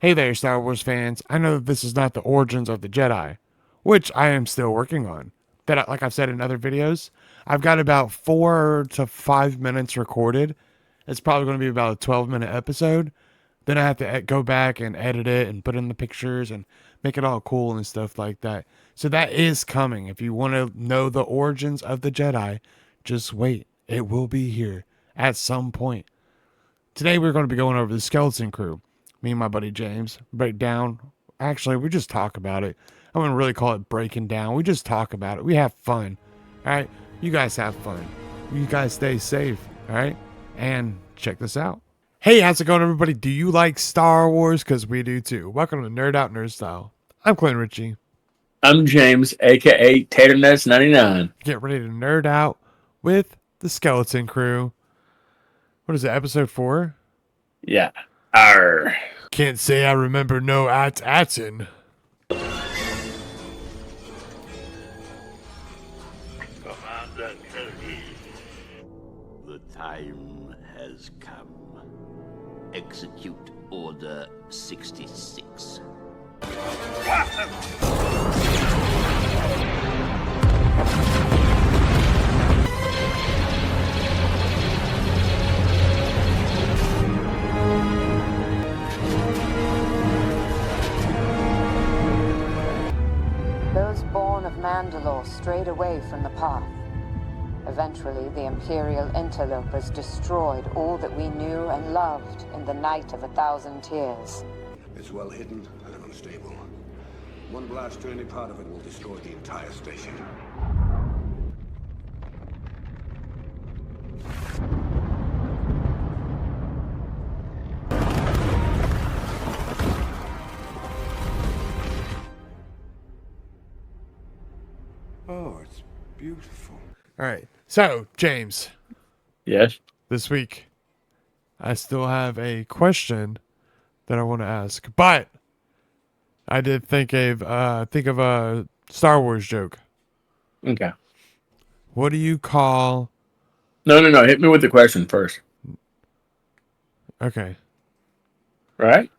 Hey there, Star Wars fans. I know that this is not the origins of the Jedi, which I am still working on. Like I've said in other videos, I've got about 4 to 5 minutes recorded. It's probably going to be about a 12-minute episode. Then I have to go back and edit it and put in the pictures and make it all cool and stuff like that. So that is coming. If you want to know the origins of the Jedi, just wait. It will be here at some point. Today we're going to be going over the Skeleton Crew. Me and my buddy James break down. Actually, we just talk about it. I wouldn't really call it breaking down. We just talk about it. We have fun. All right? You guys have fun. You guys stay safe. All right? And check this out. Hey, how's it going, everybody? Do you like Star Wars? Because we do too. Welcome to Nerd Out Nerd Style. I'm Clint Ritchie. I'm James, aka TaterNuts99. Get ready to nerd out with the Skeleton Crew. What is it, episode 4? Yeah. Arr. Can't say I remember no Atson. Commander Cody. The time has come. Execute Order 66. Those born of Mandalore strayed away from the path. Eventually, the Imperial interlopers destroyed all that we knew and loved in the Night of 1,000 Tears. It's well hidden and unstable. One blast to any part of it will destroy the entire station. Oh, it's beautiful. All right. So, James, Yes. this week, I still have a question that I want to ask, but I did think of a Star Wars joke. Okay. What do you call? No. Hit me with the question first. Okay. Right?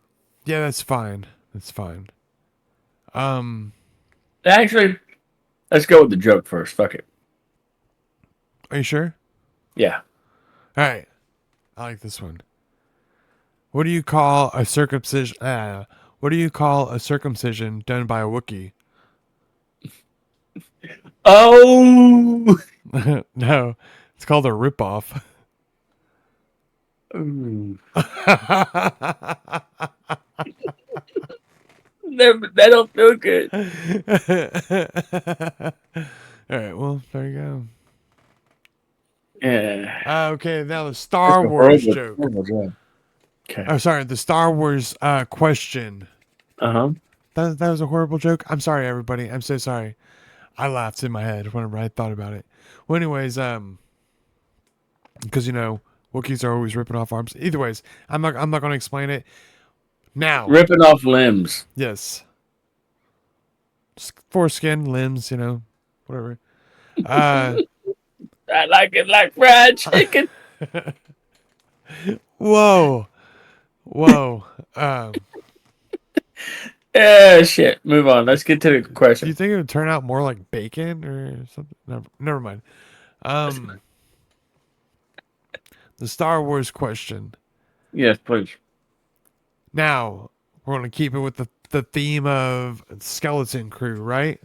Yeah, that's fine. That's fine. Actually, let's go with the joke first. Fuck it. Are you sure? Yeah. All right. I like this one. What do you call a circumcision? What do you call a circumcision done by a Wookiee? Oh! No, it's called a ripoff. Ooh. That don't feel good. All right. Well, there you go. Yeah. Okay, now the Star Wars joke. Horrible joke. Okay. Oh, sorry, the Star Wars question. Uh-huh. That was a horrible joke. I'm sorry, everybody. I'm so sorry. I laughed in my head whenever I thought about it. Well, anyways, because Wookiees are always ripping off arms. Either ways, I'm not going to explain it now. Ripping off limbs. Yes. Foreskin, limbs, whatever. I like it like fried chicken. Whoa. Shit. Move on. Let's get to the Do question. you think it would turn out more like bacon or something? Never mind. The Star Wars question. Yes, please. Now, we're going to keep it with the theme of Skeleton Crew, right?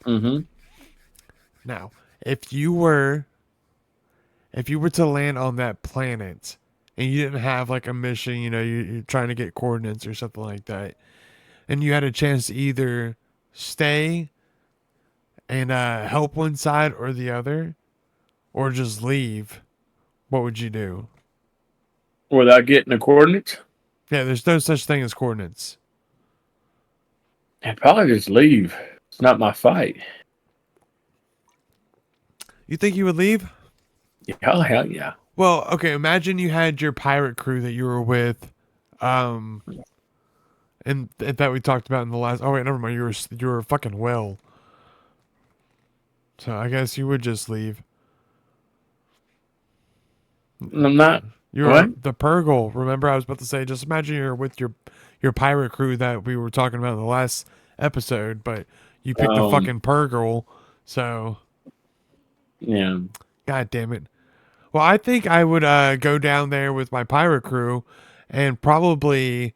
Mm-hmm. Now, if you were to land on that planet and you didn't have like a mission, you're trying to get coordinates or something like that, and you had a chance to either stay and help one side or the other, or just leave, what would you do? Without getting the coordinates? Yeah, there's no such thing as coordinates. I'd probably just leave. It's not my fight. You think you would leave? Yeah, hell yeah. Well, okay, imagine you had your pirate crew that you were with, and that we talked about in the last. Oh wait, never mind. You were a fucking whale. So I guess you would just leave. I'm not. You're What? the Purgle. Remember, I was about to say, just imagine you're with your your pirate crew that we were talking about in the last episode, but you picked the Um, fucking Purgle, so yeah. god damn it. Well, I think I would go down there with my pirate crew and probably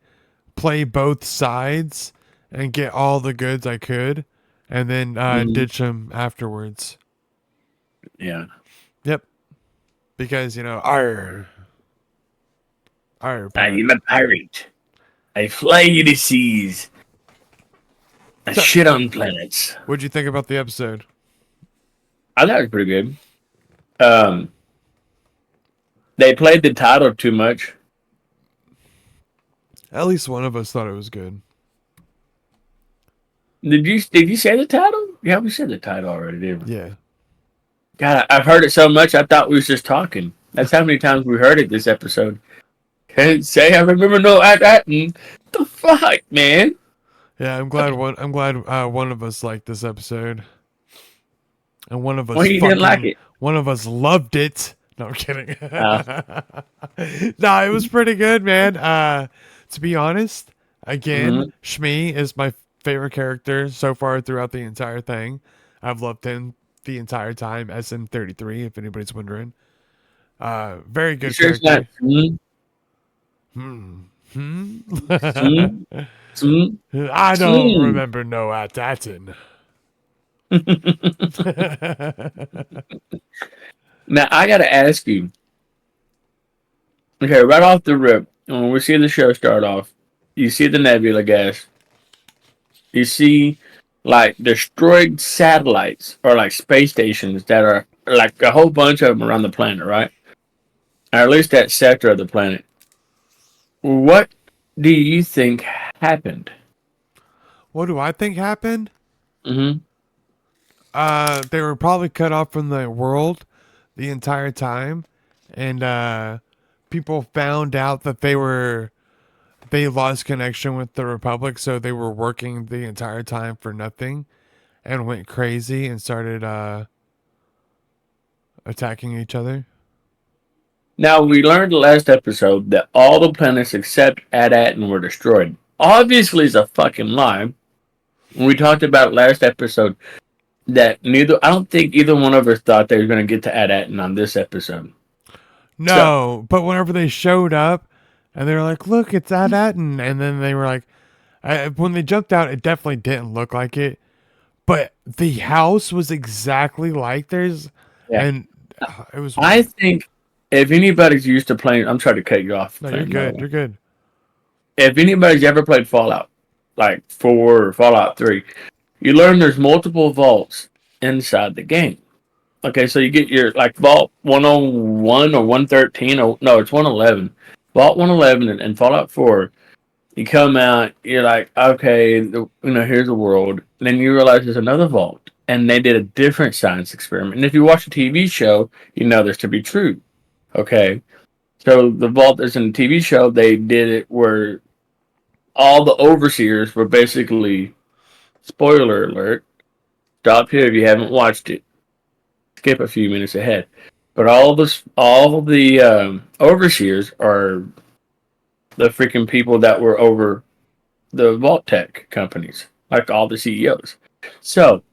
play both sides and get all the goods I could, and then Mhm. ditch them afterwards. Yeah. Yep, because our I pirate. am a pirate. I fly the seas. I So, shit on planets. what'd you think about the episode? I thought it was pretty good. Um, they played the title too much. At least one of us thought it was good. Did you say the title? Yeah, we said the title already, didn't we? Yeah. God, I've heard it so much. I thought we was just talking. That's how many times we heard it this episode. Can't say I remember no at the fuck, man. Yeah, I'm glad one of us liked this episode. And Well, he didn't like it. one of us loved it. No, I'm kidding. Uh, No, it was pretty good, man. To be honest, again, mhm. Shmi is my favorite character so far throughout the entire thing. I've loved him the entire time. SM33, if anybody's wondering. Very You good sure it's not? character. Hmm. Mm, mm, I don't mm. remember no Atatin. Now I gotta ask you. Okay, right off the rip, when we see the show start off, you see the nebula gas. You see like destroyed satellites or like space stations that are like a whole bunch of them around the planet, right? Or at least that sector of the planet. What do you think happened? What do I think happened? Mm-hmm. They were probably cut off from the world the entire time, and people found out that they lost connection with the Republic, so they were working the entire time for nothing, and went crazy and started attacking each other. Now we learned the last episode that all the planets except Adatin were destroyed. Obviously, it's a fucking lie. When we talked about last episode, that neither I don't think either one of us thought they were going to get to Adatin on this episode. So No, but whenever they showed up, and they were like, "Look, it's Atten," and then they were like, when they jumped out, it definitely didn't look like it. But the house was exactly like theirs, yeah, and it was. I think if anybody's used to playing, I'm trying to cut you off. No, you're Fam, by the good. way. You're good. If anybody's ever played Fallout, like 4 or Fallout 3, you learn there's multiple vaults inside the game. Okay, so you get your like Vault 101 or 113 or no, it's 111. Vault 111 and Fallout 4. You come out, you're like, okay, here's the world. And then you realize there's another vault, and they did a different science experiment. And if you watch a TV show, you know this to be true. Okay, so the vault that's in the TV show, they did it where all the overseers were basically, spoiler alert, stop here if you haven't watched it. Skip a few minutes ahead. But all the overseers are the freaking people that were over the Vault Tech companies, like all the CEOs. So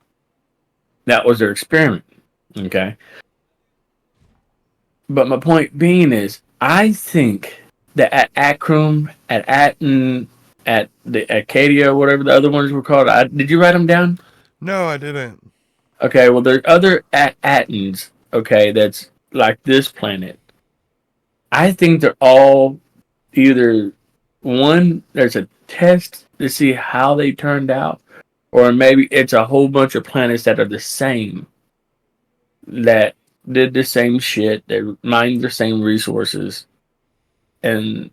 that was their experiment. Okay. But my point being is, I think that at Akron, at Atten, at the Acadia, whatever the other ones were called, did you write them down? No, I didn't. Okay, well, there's other Attens, okay, that's like this planet. I think they're all either one, there's a test to see how they turned out, or maybe it's a whole bunch of planets that are the same, that did the same shit, that mined the same resources, and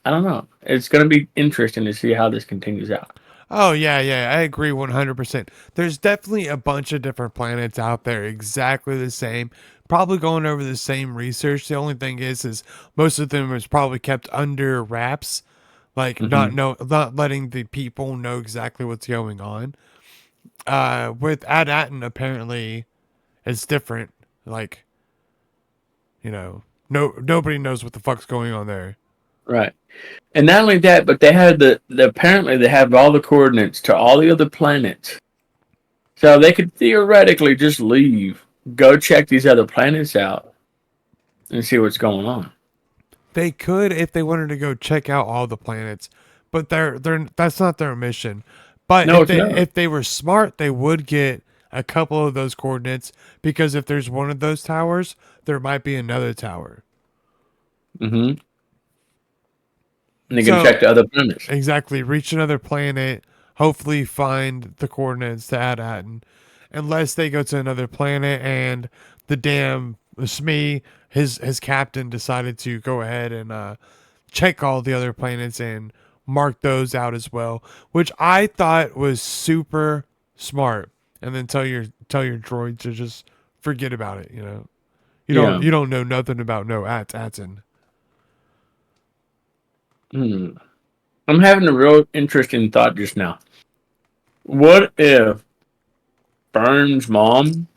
I don't know. It's going to be interesting to see how this continues out. Oh yeah, yeah, I agree 100%. There's definitely a bunch of different planets out there exactly the same, probably going over the same research. The only thing is most of them is probably kept under wraps, like Hmm. not letting the people know exactly what's going on. With Ad Atten apparently it's different. Like, nobody knows what the fuck's going on there. Right. And not only that, but they had the apparently they have all the coordinates to all the other planets. So they could theoretically just leave, go check these other planets out, and see what's going on. They could if they wanted to go check out all the planets, but they're that's not their mission. But No, it's not. if they were smart, they would get a couple of those coordinates because if there's one of those towers, there might be another tower. Mm-hmm. And they can So check the other planets. exactly, reach another planet, hopefully find the coordinates to add at, and unless they go to another planet and the damn Smee, his captain decided to go ahead and check all the other planets and mark those out as well, which I thought was super smart. And then tell your droid to just forget about it. Yeah. You don't know nothing about no Atson. Hmm. I'm having a real interesting thought just now. What if Fern's mom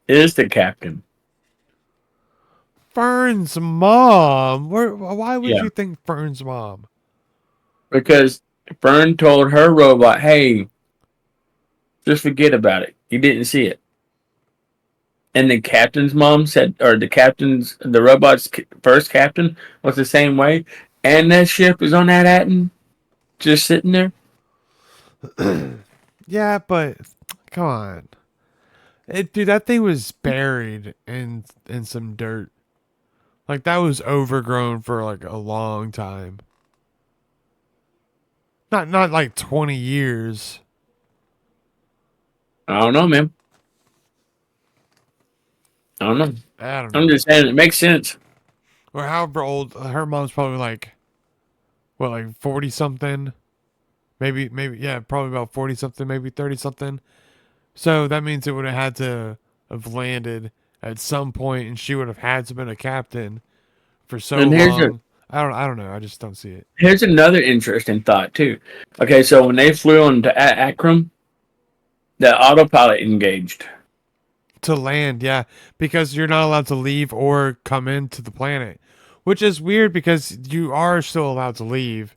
is the captain? Fern's mom. Why would Yeah. you think Fern's mom? Because Fern told her robot, hey, just forget about it. You didn't see it. And the captain's mom said, or the robot's first captain was the same way. And that ship is on that Atten, just sitting there. Yeah, but come on, dude. That thing was buried in some dirt. Like that was overgrown for like a long time. Not like 20 years. I don't know, man. I don't know. I don't I'm know. just saying it makes sense. Or however old her mom's probably like what, like 40 something, maybe yeah, probably about 40 something, maybe 30 something. So that means it would have had to have landed at some point, and she would have had to been a captain for so And long. I don't know. I just don't see it. here's another interesting thought too. Okay, so when they flew on to Akram, the autopilot engaged. To land, yeah, because you're not allowed to leave or come into the planet, which is weird because you are still allowed to leave.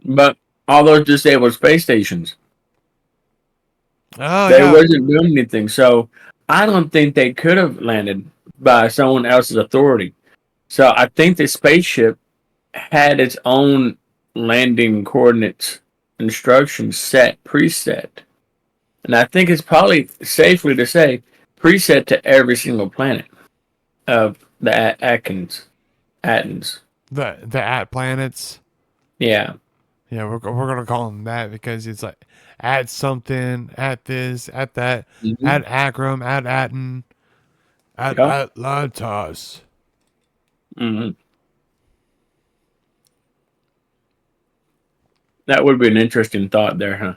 But all those disabled space stations, Oh they yeah, wasn't doing anything. So I don't think they could have landed by someone else's authority. So I think the spaceship had its own landing coordinates instructions preset. And I think it's probably safely to say preset to every single planet of the Attens. the at planets. Yeah. Yeah, we're gonna call them that because it's like at something, at this, at that, Mm-hmm. at Akram, at Atten, at Yep. Atlantis. Mm-hmm. That would be an interesting thought there, huh?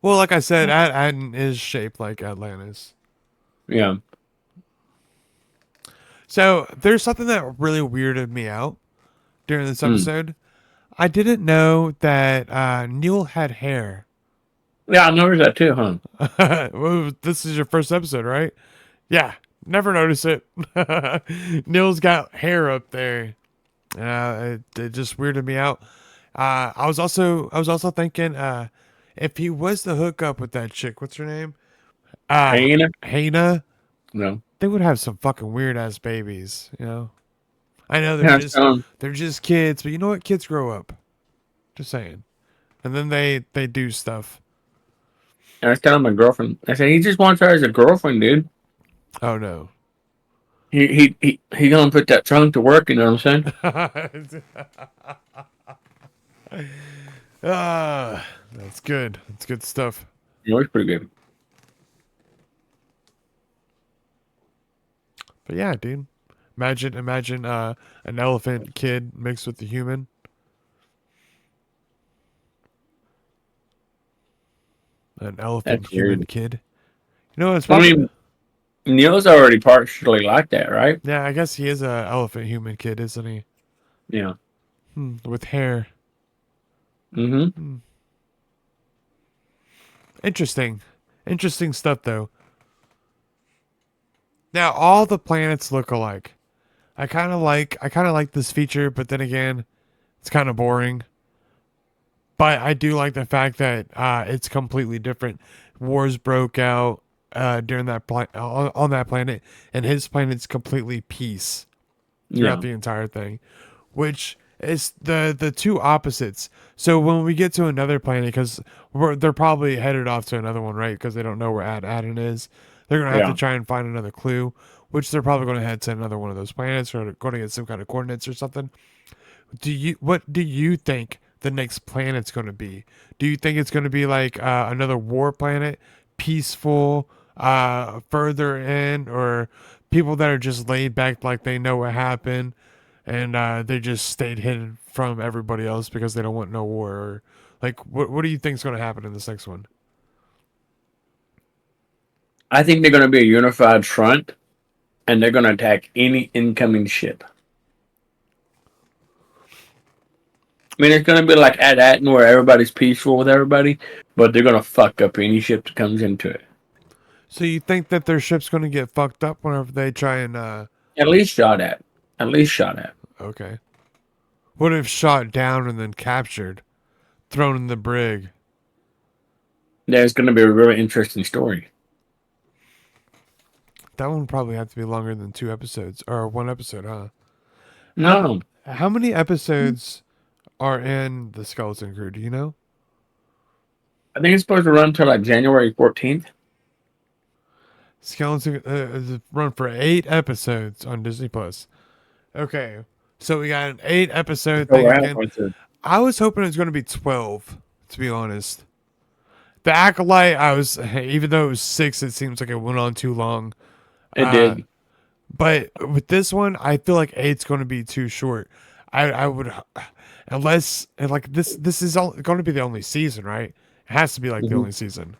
Well, like I said, at Atten is shaped like Atlantis. Yeah. So there's something that really weirded me out during this Mm. episode. I didn't know that Neil had hair. Yeah, I noticed that too, huh? Well, this is your first episode, right? Yeah, never noticed it. Neil's got hair up there. It just weirded me out. I was also thinking, if he was to hook up with that chick, what's her name? Hyena? Hannah. No. They would have some fucking weird ass babies. I know Yeah, they're just kids, but you know what? Kids grow up. Just saying. And then they do stuff. I was telling my girlfriend. I said he just wants her as a girlfriend, dude. Oh no. He gonna put that trunk to work. You know what I'm saying? That's good. That's good stuff. It was pretty good. But yeah, dude. Imagine an elephant kid mixed with a human. An elephant That's human weird. kid. It's I probably mean, Neil's already partially like that, right? yeah. I guess he is a elephant human kid, isn't he? Yeah. With hair. Mm-hmm. Interesting. Interesting stuff though. Now all the planets look alike. I kind of like this feature, but then again, it's kind of boring. But I do like the fact that it's completely different. Wars broke out during on that planet, and his planet's completely peace throughout Yeah. the entire thing, which is the two opposites. So when we get to another planet, because they're probably headed off to another one, right? Because they don't know where Adden is. They're gonna have to Yeah. try and find another clue, which they're probably going to head to another one of those planets or going to get some kind of coordinates or something. What do you think the next planet's going to be? Do you think it's going to be like another war planet, peaceful, further in, or people that are just laid back like they know what happened and they just stayed hidden from everybody else because they don't want no war? Or like, what do you think's going to happen in this next one? I think they're going to be a unified front, and they're going to attack any incoming ship. I mean, it's going to be like at Atten where everybody's peaceful with everybody, but they're going to fuck up any ship that comes into it. So you think that their ship's going to get fucked up whenever they try and At least shot at. At least shot at. okay. What if shot down and then captured, thrown in the brig? There's going to be a really interesting story. That one would probably have to be longer than 2 episodes or 1 episode, huh? How No, how many episodes are in the Skeleton Crew? Do you know? I think it's supposed to run till like January 14th. Skeleton run for 8 episodes on Disney Plus. Okay, so we got an 8 episode So thing we're again. halfway through. I was hoping it was going to be 12. To be honest, the Acolyte, I was even though it was 6, it seems like it went on too long. It Uh, did. but with this one, I feel like 8's going to be too short. I would unless and like this is going to be the only season, right? It has to be like the Mhm. only season.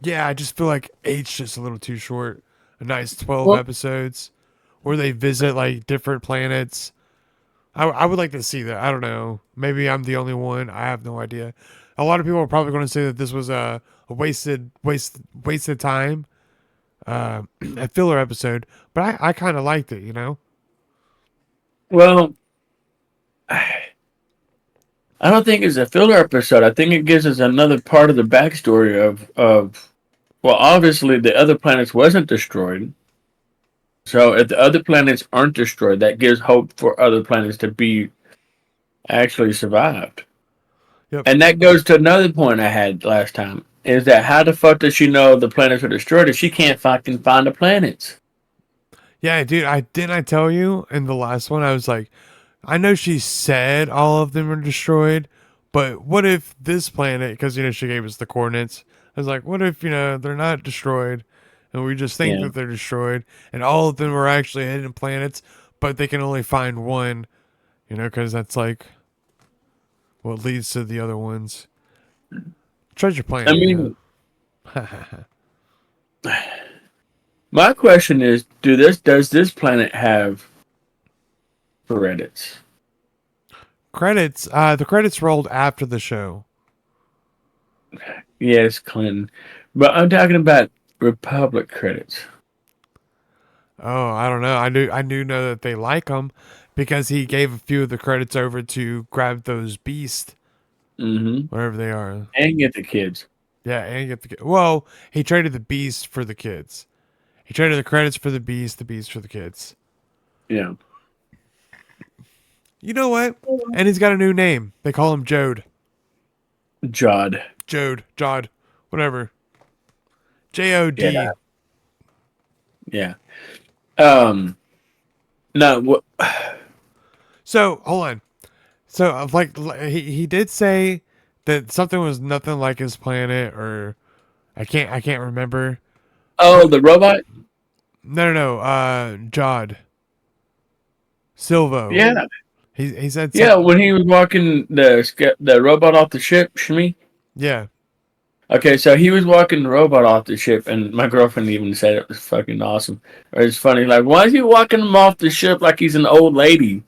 Yeah, I just feel like eight's just a little too short. A nice 12 Well, episodes where they visit like different planets. I would like to see that. I don't know. Maybe I'm the only one. I have no idea. A lot of people are probably going to say that this was a wasted time, a filler episode. But I kind of liked it, you know. well, I don't think it's a filler episode. I think it gives us another part of the backstory of well, obviously the other planets wasn't destroyed. So if the other planets aren't destroyed, that gives hope for other planets to be actually survived. Yep. And that goes to another point I had last time. Is that how the fuck does she know the planets are destroyed if she can't fucking find the planets? Yeah, dude. I tell you in the last one. I was like, I know she said all of them are destroyed, but what if this planet? Because she gave us the coordinates. I was like, what if they're not destroyed, and we just think Yeah. that they're destroyed, and all of them are actually hidden planets, but they can only find one. Because that's like what leads to the other ones. Treasure I planet, mean, my question is, does this planet have credits? Credits. The credits rolled after the show. Yes, Clinton. But I'm talking about Republic credits. Oh, I don't know. I do know that they like him because he gave a few of the credits over to grab those beasts Mm-hmm. wherever they are. And get the kids. Yeah, and get well, he traded the beast for the kids. He traded the credits for the beast for the kids. Yeah. You know what? And he's got a new name. They call him Jode. Jod. Jod, whatever. Jod. Yeah. Yeah. Um. No. What? So hold on. So like he did say that something was nothing like his planet, or I can't remember. Oh, the robot. No. Jod Silvo. Yeah. He said Yeah. something. When he was walking the robot off the ship, Shmi. Yeah. Okay, so he was walking the robot off the ship, and my girlfriend even said it was fucking awesome. Or it's funny, like, why is he walking him off the ship like he's an old lady?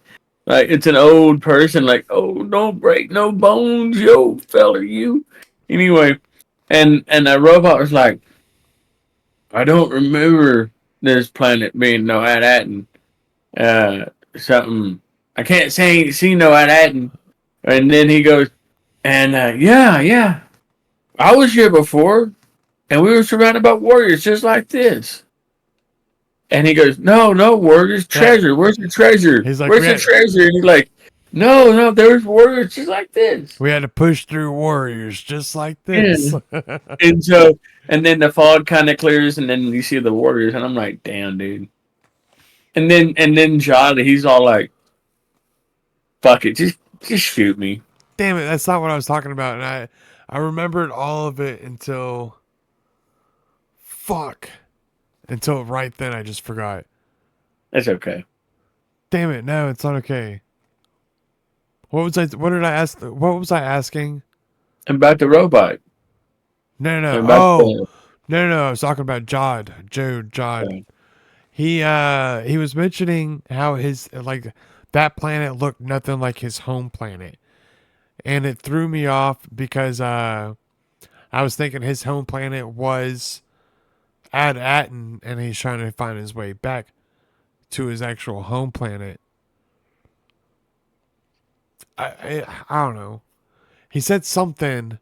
Like, it's an old person, like, oh, don't break no bones, yo, fella, you. Anyway, and the robot was like, I don't remember this planet being no Manhattan. something. I can't say see no at Atten. And then he goes, and yeah, I was here before, and we were surrounded by warriors just like this. And he goes, no, warriors, Yeah. treasure. Where's the treasure? He's like, Where's the treasure? And he's like, no, there's warriors just like this. we had to push through warriors just like this. Yeah. And so, and then the fog kind of clears, and then you see the warriors, and I'm like, damn, dude. And then John, he's all like, fuck it, just shoot me. Damn it, that's not what I was talking about. And I remembered all of it until fuck. Until right then I just forgot. That's okay. Damn it, no, it's not okay. What did I ask? What was I asking? About the robot. No. About Oh, the, no. I was talking about Jod. He was mentioning how his like that planet looked nothing like his home planet. And it threw me off because I was thinking his home planet was Ad Atten and he's trying to find his way back to his actual home planet. I don't know. He said something.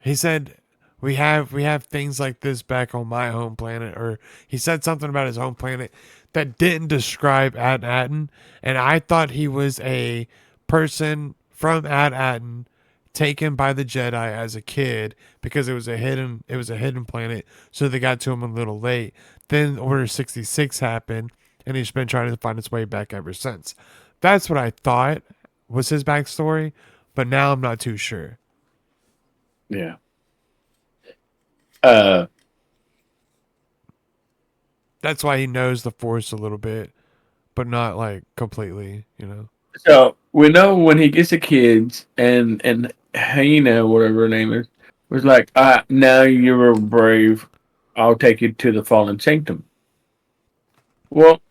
He said we have things like this back on my home planet, or he said something about his home planet that didn't describe Ad Atten, and I thought he was a person from Ad Atten taken by the Jedi as a kid because it was a hidden planet, so they got to him a little late. Then Order 66 happened, and he's been trying to find his way back ever since. That's what I thought was his backstory, but now I'm not too sure. yeah. Uh, That's why he knows the Force a little bit, but not like completely. so we know when he gets the kids, and Hyena, whatever her name is, was like, now you're brave. I'll take you to the fallen sanctum. Well,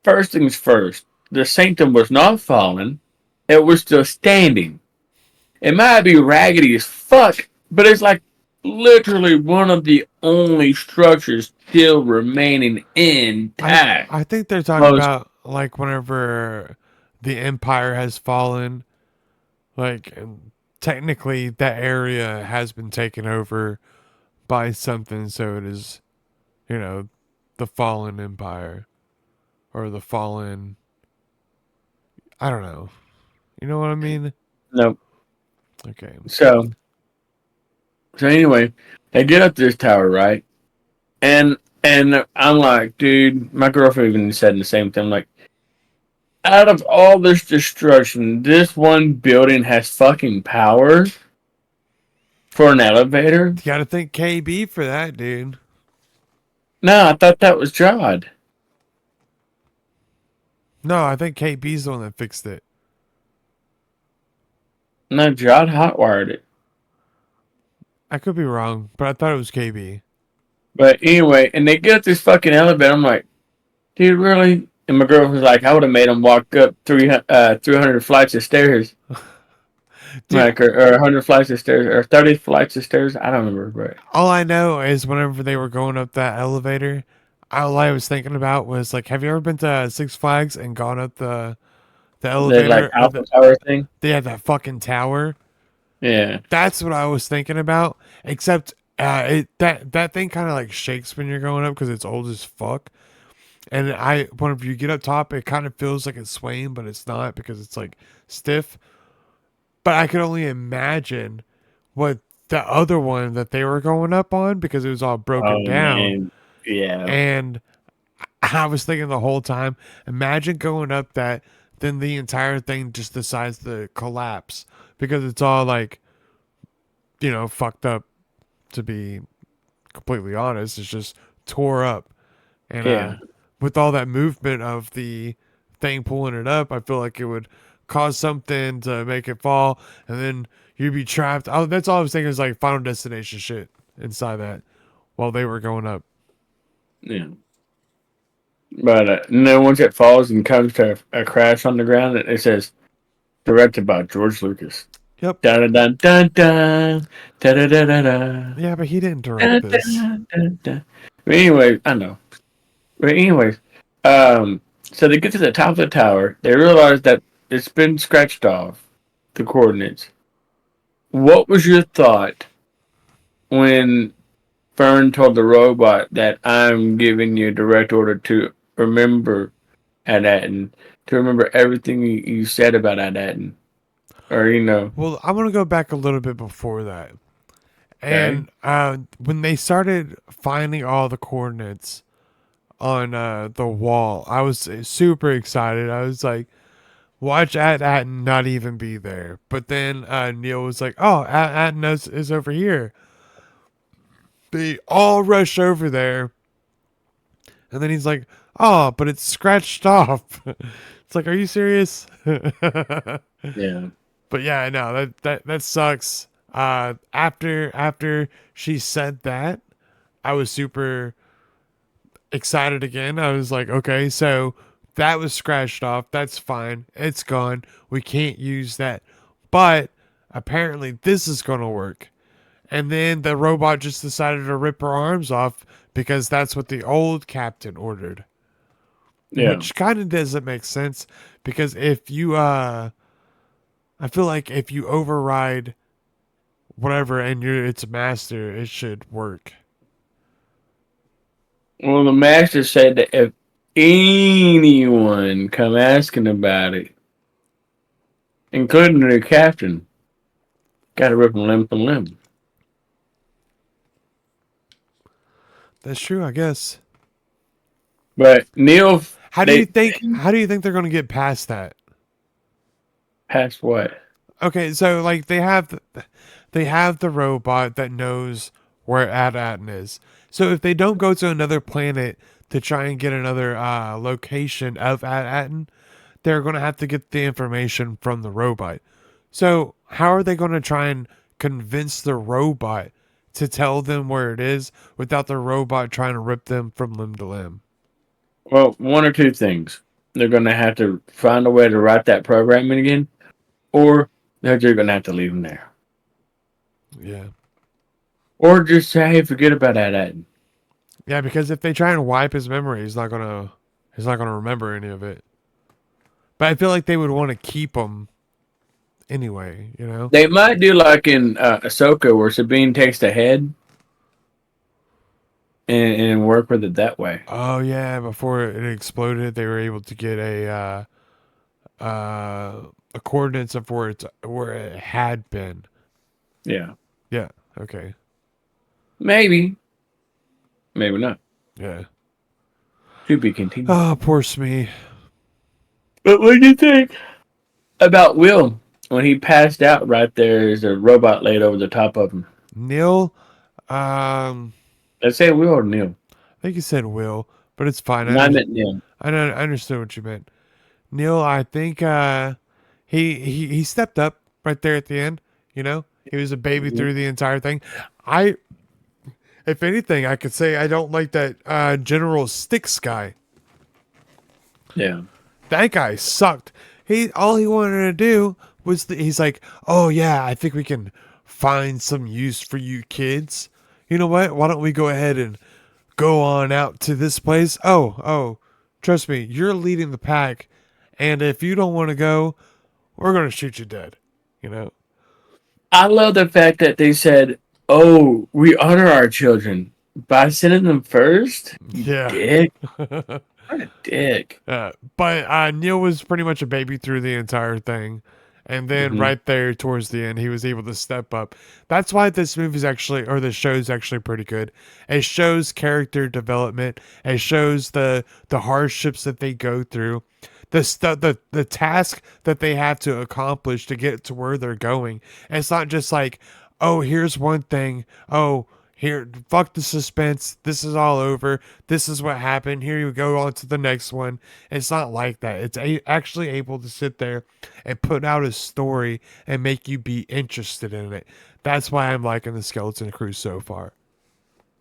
first things first. The sanctum was not fallen. It was still standing. It might be raggedy as fuck, but it's like literally one of the only structures still remaining I intact. I think they're talking Most about like whenever the Empire has fallen, like technically that area has been taken over by something, so it is, you know, the fallen Empire or the fallen. I don't know. You know what I mean? no. Okay. So anyway, they get up this tower, right? And I'm like, dude, my girlfriend even said the same thing. I'm like, out of all this destruction, this one building has fucking power for an elevator? You got to thank KB for that, dude. No, I thought that was Jod. No, I think KB's the one that fixed it. No, Jod hotwired it. I could be wrong, but I thought it was KB. But anyway, and they get up this fucking elevator. I'm like, dude, really? And my girl was like, I would have made him walk up 300 flights of stairs. Dude, Like, or 100 flights of stairs, or 30 flights of stairs. I don't remember, but all I know is whenever they were going up that elevator, all I was thinking about was like, have you ever been to Six Flags and gone up the the like elevator? Alpha Tower thing. They had that fucking tower. Yeah. That's what I was thinking about. Except that thing kind of like shakes when you're going up because it's old as fuck. And whenever you get up top, it kind of feels like it's swaying, but it's not because it's like stiff. But I could only imagine what the other one that they were going up on because it was all broken Oh down. man. Yeah. And I was thinking the whole time, imagine going up that, then the entire thing just decides to collapse because it's all like, fucked up, to be completely honest. It's just tore up. And Yeah. with all that movement of the thing pulling it up, I feel like it would cause something to make it fall, and then you'd be trapped. That's all I was thinking is like Final Destination shit inside that while they were going up. Yeah. But and then once it falls and comes to a crash on the ground, it says directed by George Lucas. Yep. Dun dun dun dun da da da da da. Yeah, but he didn't direct this. But anyway, I know. But anyways, um, So they get to the top of the tower. They realize that it's been scratched off, the coordinates. What was your thought when Fern told the robot that I'm giving you a direct order to remember Aladdin, to remember everything you said about Aladdin? Or, Well, I want to go back a little bit before that. okay? And when they started finding all the coordinates on the wall, I was super excited. I was like, watch At not even be there. But then Neil was like, oh, At is over here. They all rush over there. And then he's like, oh, but it's scratched off. It's like, are you serious? But Yeah. yeah, no, that sucks. After she said that, I was super excited again. I was like, okay, so that was scratched off. That's fine. It's gone. We can't use that. But apparently this is going to work. And then the robot just decided to rip her arms off because that's what the old captain ordered. Yeah. Which kind of doesn't make sense because if you I feel like if you override whatever and you're its master, it should work. Well, the master said that if anyone come asking about it, including the captain, gotta rip them limb from limb. That's true, I guess. But Neil, How do you they think they're going to get past that? passed what? Okay, so like they have the robot that knows where At is. So if they don't go to another planet to try and get another location of At, they're going to have to get the information from the robot. So how are they going to try and convince the robot to tell them where it is without the robot trying to rip them from limb to limb? Well, one or two things. They're gonna have to find a way to write that program in again, or they're just gonna have to leave him there, Yeah. or just say, "Hey, forget about that." Yeah, because if they try and wipe his memory, he's not gonna remember any of it. But I feel like they would want to keep him anyway, you know? They might do like in Ahsoka, where Sabine takes the head and work with it that way. Oh yeah, before it exploded, they were able to get a coordinates of where it had been. Yeah, Yeah. Okay. maybe, maybe not. Yeah. To be continued. Oh, poor Smee. But what do you think about Will when he passed out? Right there is a robot laid over the top of him. Neil. Let's say Will or Neil. I think you said Will, but it's fine. No, I meant Neil. I understood what you meant. Neil, I think he stepped up right there at the end. You know, he was a baby Mhm. through the entire thing. I, if anything, I could say I don't like that General Sticks guy. Yeah. That guy sucked. He all he wanted to do was he's like, oh yeah, I think we can find some use for you kids. You know what? Why don't we go ahead and go on out to this place? Oh, trust me, you're leading the pack, and if you don't want to go, we're gonna shoot you dead. You know? I love the fact that they said, "Oh, we honor our children by sending them first." You Yeah. dick. What a dick. But Neil was pretty much a baby through the entire thing. And then Hmm. right there towards the end, he was able to step up. That's why this movie's actually, or the show's actually pretty good. It shows character development. It shows the hardships that they go through, the task that they have to accomplish to get to where they're going. And it's not just like, oh, here's one thing. Oh, here, fuck the suspense. This is all over. This is what happened. Here you go on to the next one. It's not like that. It's actually able to sit there and put out a story and make you be interested in it. That's why I'm liking the Skeleton Crew so far.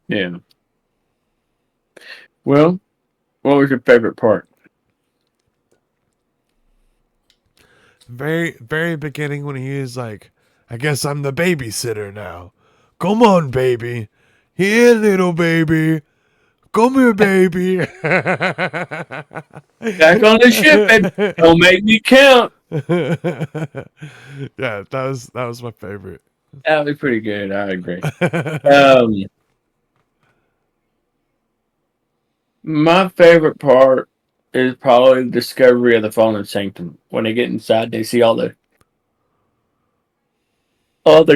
Yeah. Well, what was your favorite part? Very beginning when he is like, I guess I'm the babysitter now. Come on, baby. Here, little baby. Come here, baby. Back on the ship, baby. Don't make me count. Yeah, that was my favorite. That was pretty good. I agree. Um, my favorite part is probably the discovery of the fallen sanctum. When they get inside, they see all the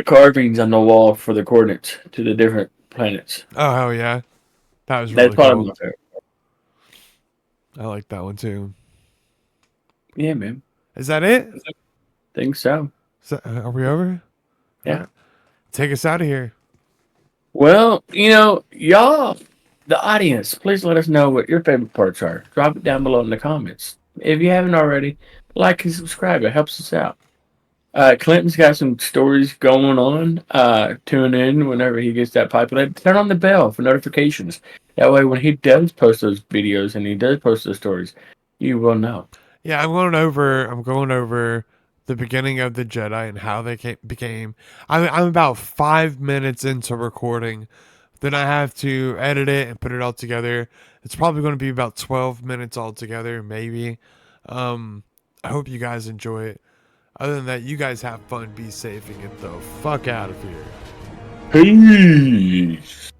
carvings on the wall for the coordinates to the different planets. Oh hell yeah, that was That's really probably cool. my favorite. I like that one too. Yeah, man. Is that it? Think so. Are we over? All Yeah. right. Take us out of here. Well, y'all, the audience, please let us know what your favorite parts are. Drop it down below in the comments. If you haven't already, like and subscribe. It helps us out. Clinton's got some stories going on. Tune in whenever he gets that populated. Turn on the bell for notifications. That way, when he does post those videos and he does post those stories, you will know. Yeah, I'm going over the beginning of the Jedi and how they became. I'm about 5 minutes into recording. Then I have to edit it and put it all together. It's probably going to be about 12 minutes altogether, maybe. I hope you guys enjoy it. Other than that, you guys have fun, be safe, and get the fuck out of here. Peace.